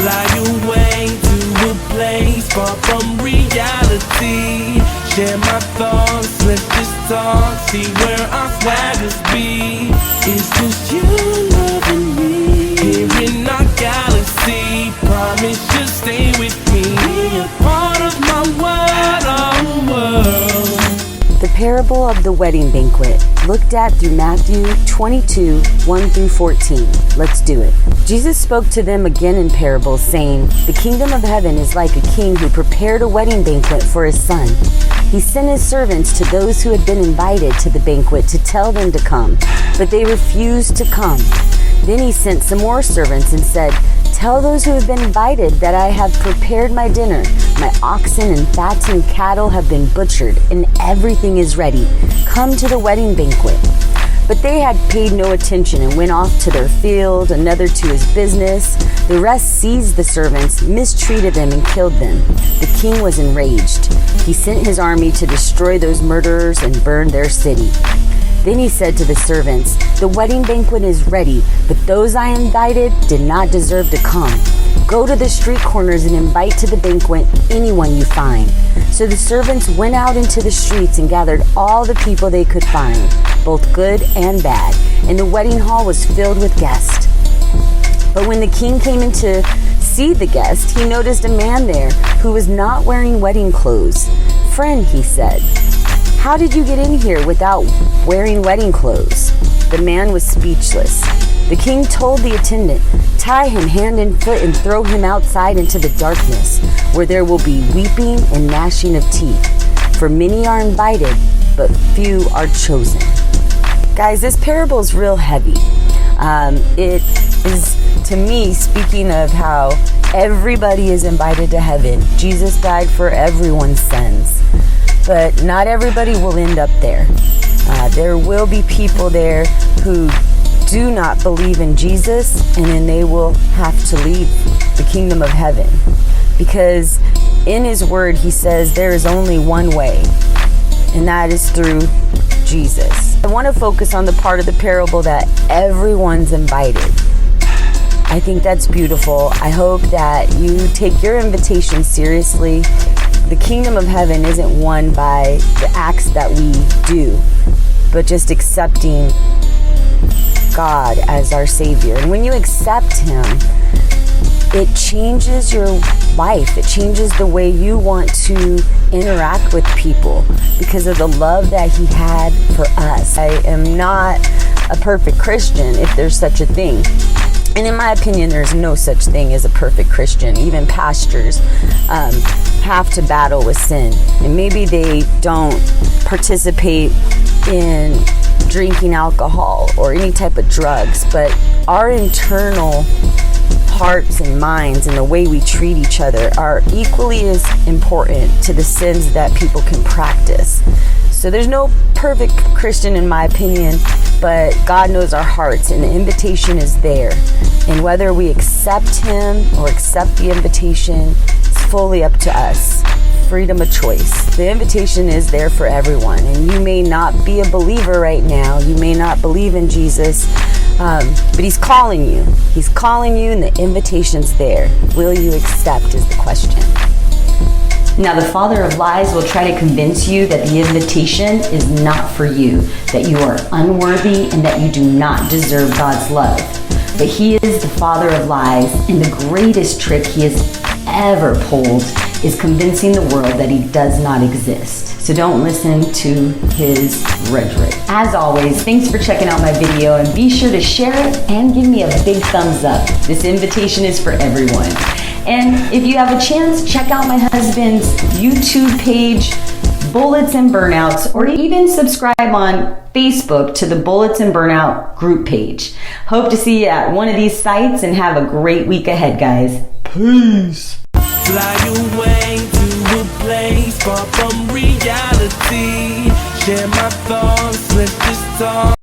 Fly away to a place far from reality. Share my thoughts, let's just talk. See where our swaggers be. It's just you loving me here in our galaxy. Promise you'll stay with me. Be a part of my world, oh world. The parable of the wedding banquet, looked at through Matthew 22, 1 through 14. Let's do it. Jesus spoke to them again in parables, saying, "The kingdom of heaven is like a king who prepared a wedding banquet for his son. He sent his servants to those who had been invited to the banquet to tell them to come, but they refused to come. Then he sent some more servants and said, 'Tell those who have been invited that I have prepared my dinner. My oxen and fattened cattle have been butchered, and everything is ready. Come to the wedding banquet.' But they had paid no attention and went off to their field, another to his business. The rest seized the servants, mistreated them, and killed them. The king was enraged. He sent his army to destroy those murderers and burn their city. Then he said to the servants, 'The wedding banquet is ready, but those I invited did not deserve to come. Go to the street corners and invite to the banquet anyone you find.' So the servants went out into the streets and gathered all the people they could find, both good and bad, and the wedding hall was filled with guests. But when the king came in to see the guests, he noticed a man there who was not wearing wedding clothes. 'Friend,' he said, 'how did you get in here without wearing wedding clothes?' The man was speechless. The king told the attendant, 'Tie him hand and foot and throw him outside into the darkness, where there will be weeping and gnashing of teeth. For many are invited, but few are chosen.'" Guys, this parable is real heavy. It is, to me, speaking of how everybody is invited to heaven. Jesus died for everyone's sins, but not everybody will end up there. There will be people there who do not believe in Jesus, and then they will have to leave the kingdom of heaven, because in his word he says there is only one way, and that is through Jesus. I want to focus on the part of the parable that everyone's invited. I think that's beautiful. I hope that you take your invitation seriously. The kingdom of heaven isn't won by the acts that we do, but just accepting God as our Savior. And when you accept Him, it changes your life. It changes the way you want to interact with people because of the love that He had for us. I am not a perfect Christian, if there's such a thing. And in my opinion, there's no such thing as a perfect Christian. Even pastors have to battle with sin. And maybe they don't participate in drinking alcohol or any type of drugs, but our internal hearts and minds and the way we treat each other are equally as important to the sins that people can practice. So there's no perfect Christian in my opinion, but God knows our hearts and the invitation is there. And whether we accept Him or accept the invitation, it's fully up to us. Freedom of choice. The invitation is there for everyone, and you may not be a believer right now. You may not believe in Jesus, but He's calling you. He's calling you, and the invitation's there. Will you accept is the question. Now, the father of lies will try to convince you that the invitation is not for you, that you are unworthy, and that you do not deserve God's love. But he is the father of lies, and the greatest trick he has ever pulled is convincing the world that he does not exist. So don't listen to his rhetoric. As always, thanks for checking out my video, and be sure to share it and give me a big thumbs up. This invitation is for everyone. And if you have a chance, check out my husband's YouTube page, Bullets and Burnouts, or even subscribe on Facebook to the Bullets and Burnout group page. Hope to see you at one of these sites, and have a great week ahead, guys. Peace. Fly away to a place far from reality. Share my thoughts, let's just talk.